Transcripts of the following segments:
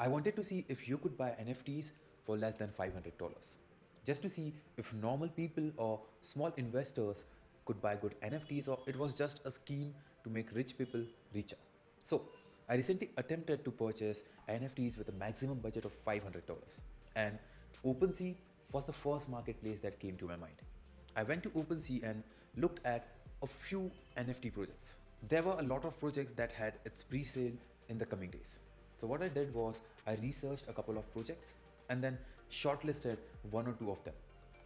I wanted to see if you could buy NFTs for less than $500, just to see if normal people or small investors could buy good NFTs or it was just a scheme to make rich people richer. So, I recently attempted to purchase NFTs with a maximum budget of $500, and OpenSea was the first marketplace that came to my mind. I went to OpenSea and looked at a few NFT projects. There were a lot of projects that had its pre-sale in the coming days. So what I did was I researched a couple of projects and then shortlisted one or two of them.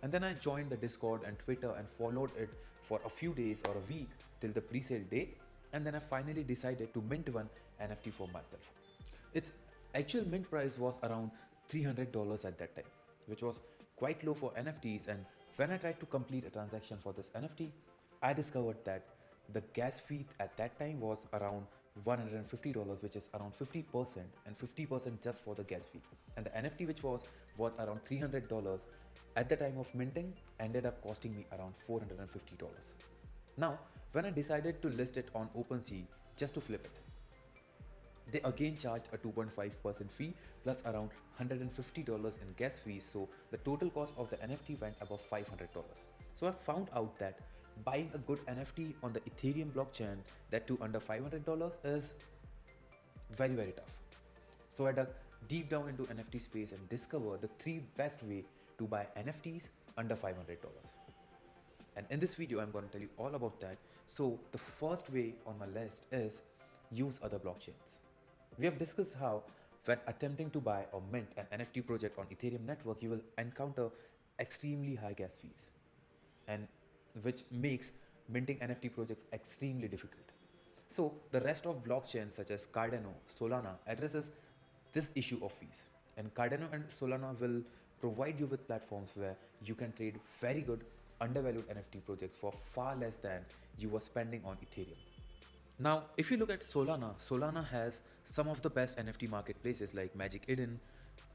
And then I joined the Discord and Twitter and followed it for a few days or a week till the pre-sale date. And then I finally decided to mint one NFT for myself. Its actual mint price was around $300 at that time, which was quite low for NFTs. And when I tried to complete a transaction for this NFT, I discovered that the gas fee at that time was around $150, which is around 50%, and 50% just for the gas fee. And the NFT, which was worth around $300 at the time of minting, ended up costing me around $450. Now, when I decided to list it on OpenSea just to flip it, they again charged a 2.5% fee plus around $150 in gas fees, so the total cost of the NFT went above $500. So I found out that buying a good NFT on the Ethereum blockchain, that too under $500, is very tough. So I dug deep down into NFT space and discovered the 3 best way to buy NFTs under $500. And in this video, I'm going to tell you all about that. So the first way on my list is use other blockchains. We have discussed how when attempting to buy or mint an NFT project on Ethereum network, you will encounter extremely high gas fees, and which makes minting NFT projects extremely difficult. So the rest of blockchains such as Cardano, Solana addresses this issue of fees, and Cardano and Solana will provide you with platforms where you can trade very good undervalued NFT projects for far less than you were spending on Ethereum. Now, if you look at Solana, Solana has some of the best NFT marketplaces like Magic Eden,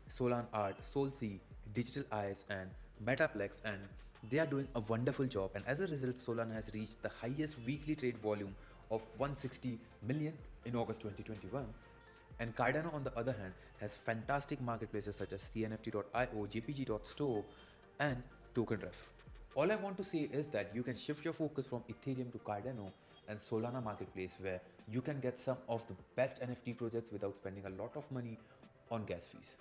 Solan Art, Solsea, Digital Eyes, and Metaplex, and they are doing a wonderful job. And as a result, Solana has reached the highest weekly trade volume of 160 million in August 2021. And Cardano, on the other hand, has fantastic marketplaces such as CNFT.io, JPG.store, and TokenRef. All I want to say is that you can shift your focus from Ethereum to Cardano and Solana marketplace, where you can get some of the best NFT projects without spending a lot of money on gas fees.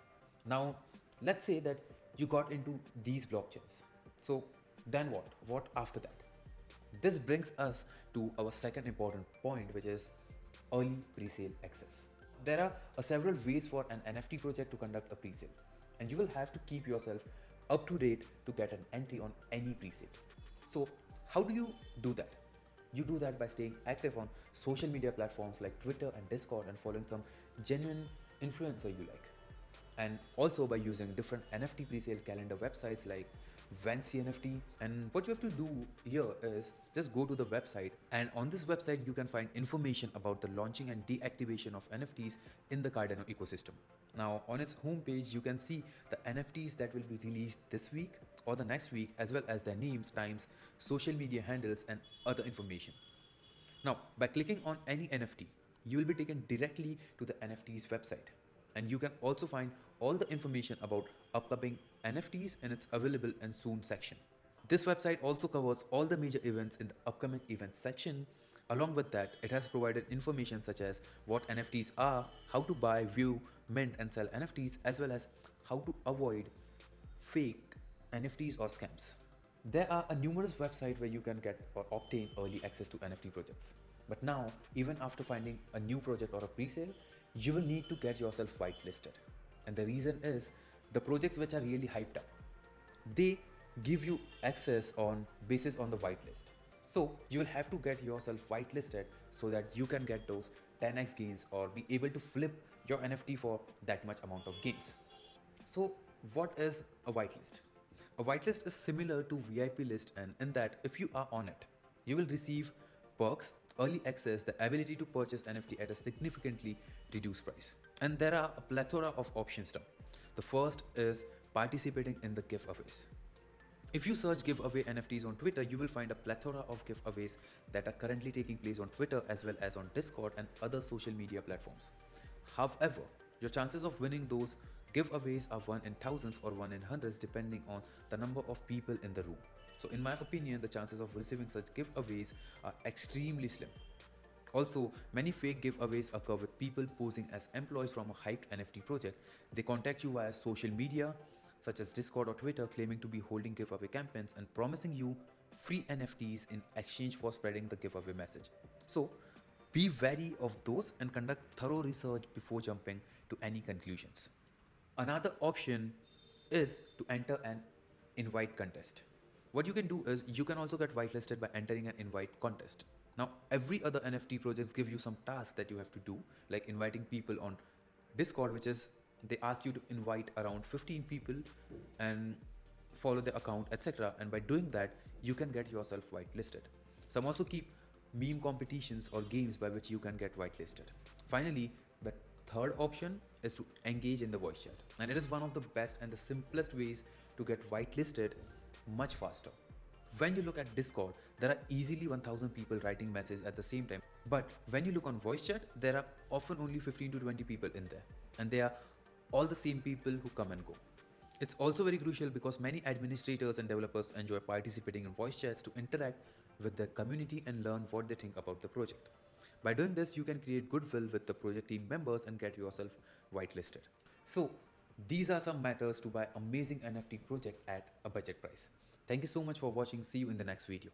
Now, let's say that you got into these blockchains. So then what? What after that? This brings us to our second important point, which is early pre-sale access. There are several ways for an NFT project to conduct a pre-sale, and you will have to keep yourself up to date to get an entry on any pre-sale. So how do you do that? You do that by staying active on social media platforms like Twitter and Discord and following some genuine influencer you like. And also by using different NFT presale calendar websites like NFT. And what you have to do here is just go to the website, and on this website you can find information about the launching and deactivation of NFTs in the Cardano ecosystem. Now on its homepage you can see the NFTs that will be released this week or the next week, as well as their names, times, social media handles, and other information. Now by clicking on any NFT, you will be taken directly to the NFT's website. And you can also find all the information about upcoming NFTs in its available and soon section. This website also covers all the major events in the upcoming events section. Along with that, it has provided information such as what NFTs are, how to buy, view, mint and sell NFTs, as well as how to avoid fake NFTs or scams. There are numerous websites where you can get or obtain early access to NFT projects. But now, even after finding a new project or a pre-sale, you will need to get yourself whitelisted. And the reason is the projects which are really hyped up, they give you access on basis on the whitelist. So you will have to get yourself whitelisted so that you can get those 10x gains or be able to flip your NFT for that much amount of gains. So what is a whitelist? A whitelist is similar to VIP list, and in that if you are on it, you will receive perks, early access, the ability to purchase NFT at a significantly reduced price. And there are a plethora of options now. The first is participating in the giveaways. If you search giveaway NFTs on Twitter, you will find a plethora of giveaways that are currently taking place on Twitter as well as on Discord and other social media platforms. However, Your chances of winning those giveaways are 1 in thousands or 1 in hundreds depending on the number of people in the room. So, in my opinion, the chances of receiving such giveaways are extremely slim. Also, many fake giveaways occur with people posing as employees from a hyped NFT project. They contact you via social media, such as Discord or Twitter, claiming to be holding giveaway campaigns and promising you free NFTs in exchange for spreading the giveaway message. So, be wary of those and conduct thorough research before jumping to any conclusions. Another option is to enter an invite contest. What you can do is you can also get whitelisted by entering an invite contest. Now, every other NFT projects give you some tasks that you have to do, like inviting people on Discord, which is they ask you to invite around 15 people and follow the account, etc. And by doing that, you can get yourself whitelisted. Some also keep meme competitions or games by which you can get whitelisted. Finally, the third option is to engage in the voice chat, and it is one of the best and the simplest ways to get whitelisted much faster. When you look at Discord, there are easily 1000 people writing messages at the same time. But when you look on voice chat, there are often only 15 to 20 people in there, and they are all the same people who come and go. It's also very crucial because many administrators and developers enjoy participating in voice chats to interact with the community and learn what they think about the project. By doing this, you can create goodwill with the project team members and get yourself whitelisted. So, these are some methods to buy amazing NFT project at a budget price. Thank you so much for watching. See you in the next video.